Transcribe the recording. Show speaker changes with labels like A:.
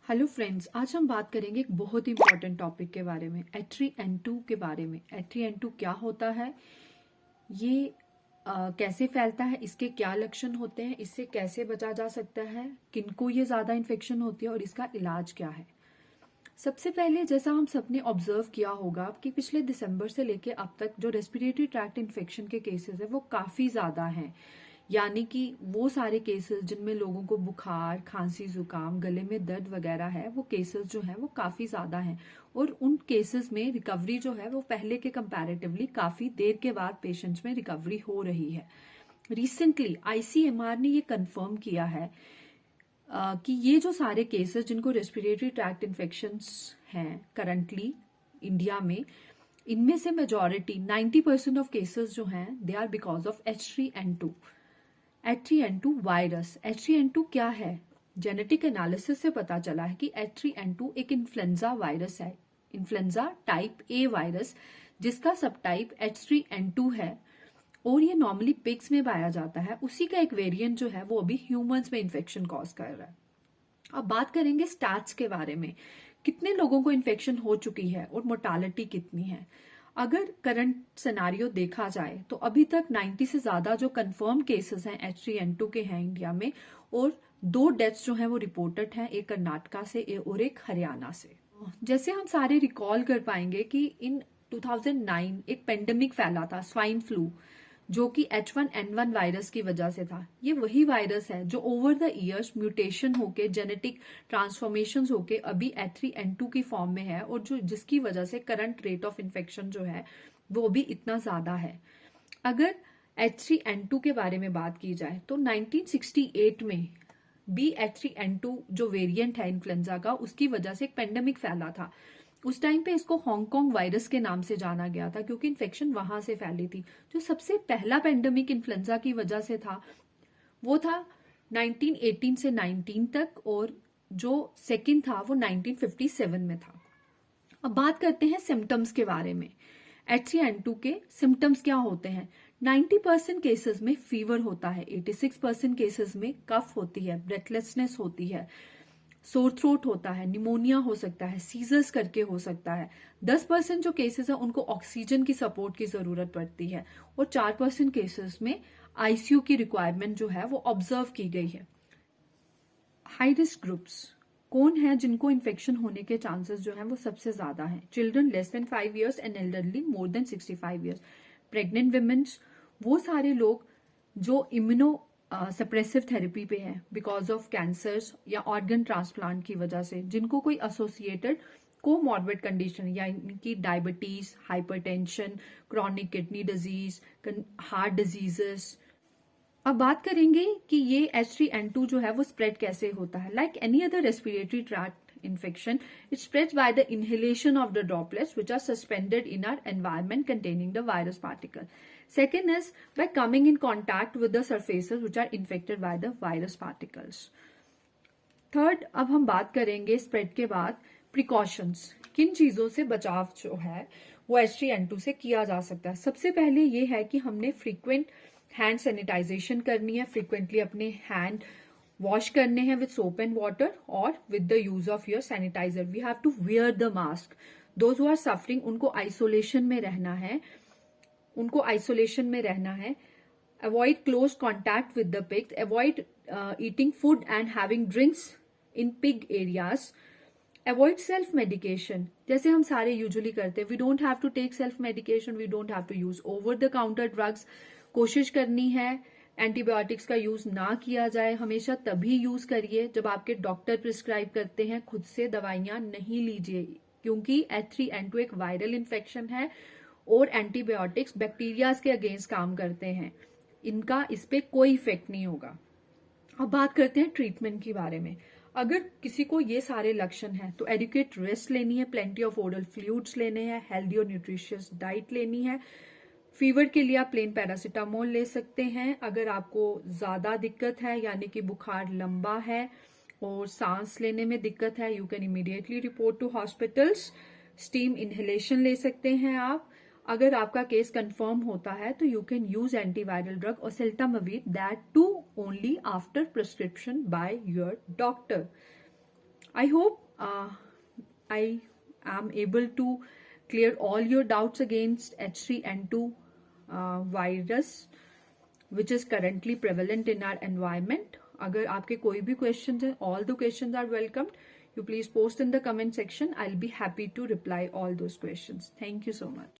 A: Hello friends, आज हम बात करेंगे एक बहुत ही इंपॉर्टेंट टॉपिक के बारे में, H3N2 के बारे में। H3N2 क्या होता है, ये कैसे फैलता है, इसके क्या लक्षण होते हैं, इससे कैसे बचा जा सकता है, किनको ये ज़्यादा इन्फेक्शन होती है और इसका इलाज क्या है। सबसे पहले जैसा हम सबने ऑब्जर्व किया होगा कि पिछले दिसंबर से लेके अब तक जो रेस्पिरेटरी ट्रैक्ट इन्फेक्शन के केसेस है वो काफ़ी ज़्यादा हैं। यानी कि वो सारे केसेस जिनमें लोगों को बुखार, खांसी, जुकाम, गले में दर्द वगैरह है, वो केसेस जो है वो काफ़ी ज़्यादा हैं। और उन केसेस में रिकवरी जो है वो पहले के कंपैरेटिवली काफ़ी देर के बाद पेशेंट्स में रिकवरी हो रही है। रिसेंटली ICMR ने ये कंफर्म किया है कि ये जो सारे केसेस जिनको रेस्पिरेटरी ट्रैक्ट इन्फेक्शंस हैं करंटली इंडिया में, इनमें से मेजॉरिटी 90% ऑफ केसेस जो हैं they are because of H3N2। H3N2 virus. H3N2 क्या है? जेनेटिक एनालिसिस से पता चला है कि H3N2 एक इन्फ्लुएंजा वायरस है, इन्फ्लुएंजा टाइप ए वायरस, जिसका सब टाइप H3N2 है और ये नॉर्मली पिग्स में पाया जाता है। उसी का एक वेरिएंट जो है वो अभी ह्यूमंस में इन्फेक्शन कॉज कर रहा है। अब बात करेंगे स्टैट्स के बारे में, कितने लोगों को इन्फेक्शन हो चुकी है और मोर्टालिटी कितनी है। अगर करंट सिनारियो देखा जाए तो अभी तक 90 से ज्यादा जो कंफर्म केसेस हैं H3N2 के हैं इंडिया में, और 2 डेथ्स जो हैं वो रिपोर्टेड हैं, एक कर्नाटका से और एक हरियाणा से। जैसे हम सारे रिकॉल कर पाएंगे कि इन 2009 एक पेंडेमिक फैला था, स्वाइन फ्लू, जो कि H1N1 वायरस की वजह से था। ये वही वायरस है जो ओवर द ईयर्स म्यूटेशन होके, जेनेटिक ट्रांसफॉर्मेशंस होके अभी H3N2 की फॉर्म में है, और जो जिसकी वजह से करंट रेट ऑफ इन्फेक्शन जो है वो भी इतना ज्यादा है। अगर H3N2 के बारे में बात की जाए तो 1968 में भी H3N2 जो वेरिएंट है इन्फ्लुएंजा का, उसकी वजह से एक पेंडेमिक फैला था। उस टाइम पे इसको हांगकांग वायरस के नाम से जाना गया था क्योंकि इन्फेक्शन वहां से फैली थी। जो सबसे पहला पेंडेमिक इन्फ्लुएंजा की वजह से था वो था 1918 से 19 तक, और जो सेकंड था वो 1957 में था। अब बात करते हैं सिम्टम्स के बारे में। H3N2 के सिम्टम्स क्या होते हैं? 90% केसेस में फीवर होता है, 86% केसेस में कफ होती है, ब्रेथलेसनेस होती है, सोर थ्रोट होता है, निमोनिया हो सकता है, सीजर्स करके हो सकता है। 10% जो केसेस है उनको ऑक्सीजन की सपोर्ट की जरूरत पड़ती है, और 4% केसेस में ICU की रिक्वायरमेंट जो है वो ऑब्जर्व की गई है। हाई रिस्क ग्रुप्स कौन है जिनको इन्फेक्शन होने के चांसेस जो हैं वो सबसे ज्यादा हैं? Children less than 5 years and elderly more than 65 years, pregnant women's, वो सारे लोग जो इम्यूनो सप्रेसिव थेरेपी पे हैं बिकॉज ऑफ कैंसर्स या ऑर्गन ट्रांसप्लांट की वजह से, जिनको कोई एसोसिएटेड कोमॉर्बिड कंडीशन यानी कि diabetes, hypertension, chronic kidney disease, heart diseases. अब बात करेंगे कि ये H3N2 जो है वो स्प्रेड कैसे होता है। Like any other respiratory tract infection, it spreads by the inhalation of the droplets which are suspended in our environment containing the virus particle. Second is by coming in contact with the surfaces which are infected by the virus particles. Third, अब हम बात करेंगे spread के बाद precautions, किन चीजों से बचाव जो है वो H3N2 से किया जा सकता है। सबसे पहले ये है कि हमने फ्रीक्वेंट हैंड सैनिटाइजेशन करनी है, फ्रीक्वेंटली अपने हैंड वॉश करने हैं विद सोप एंड वाटर और with the use of your sanitizer. We have to wear the mask. Those who are suffering, उनको आइसोलेशन में रहना है, उनको आइसोलेशन में रहना है। Avoid close contact with the pigs, avoid eating food and having drinks in pig areas. Avoid self medication, जैसे हम सारे यूजुअली करते हैं। We don't have to take self medication, we don't have to use over the counter drugs. कोशिश करनी है antibiotics का use ना किया जाए, हमेशा तभी यूज करिए जब आपके डॉक्टर प्रिस्क्राइब करते हैं। खुद से दवाइयां नहीं लीजिए क्योंकि H3N2 एक वायरल इन्फेक्शन है और एंटीबायोटिक्स बैक्टीरियाज के अगेंस्ट काम करते हैं, इनका इस पे कोई इफेक्ट नहीं होगा। अब बात करते हैं ट्रीटमेंट के बारे में। अगर किसी को ये सारे लक्षण हैं तो एडिक्वेट रेस्ट लेनी है, प्लेंटी ऑफ ओरल फ्लूइड्स लेने हैं, हेल्दी और न्यूट्रिशियस डाइट लेनी है। फीवर के लिए आप प्लेन पैरासीटामोल ले सकते हैं। अगर आपको ज्यादा दिक्कत है यानी कि बुखार लंबा है और सांस लेने में दिक्कत है, you can immediately report to hospitals. Steam inhalation ले सकते हैं आप। अगर आपका केस कंफर्म होता है तो you can use antiviral drug oseltamivir, that too only after prescription by your doctor. I hope I am able to clear all your doubts against H3N2 virus which is currently prevalent in our environment. अगर आपके कोई भी questions हैं, all the questions are welcomed. You please post in the comment section. I'll be happy to reply all those questions. Thank you so much.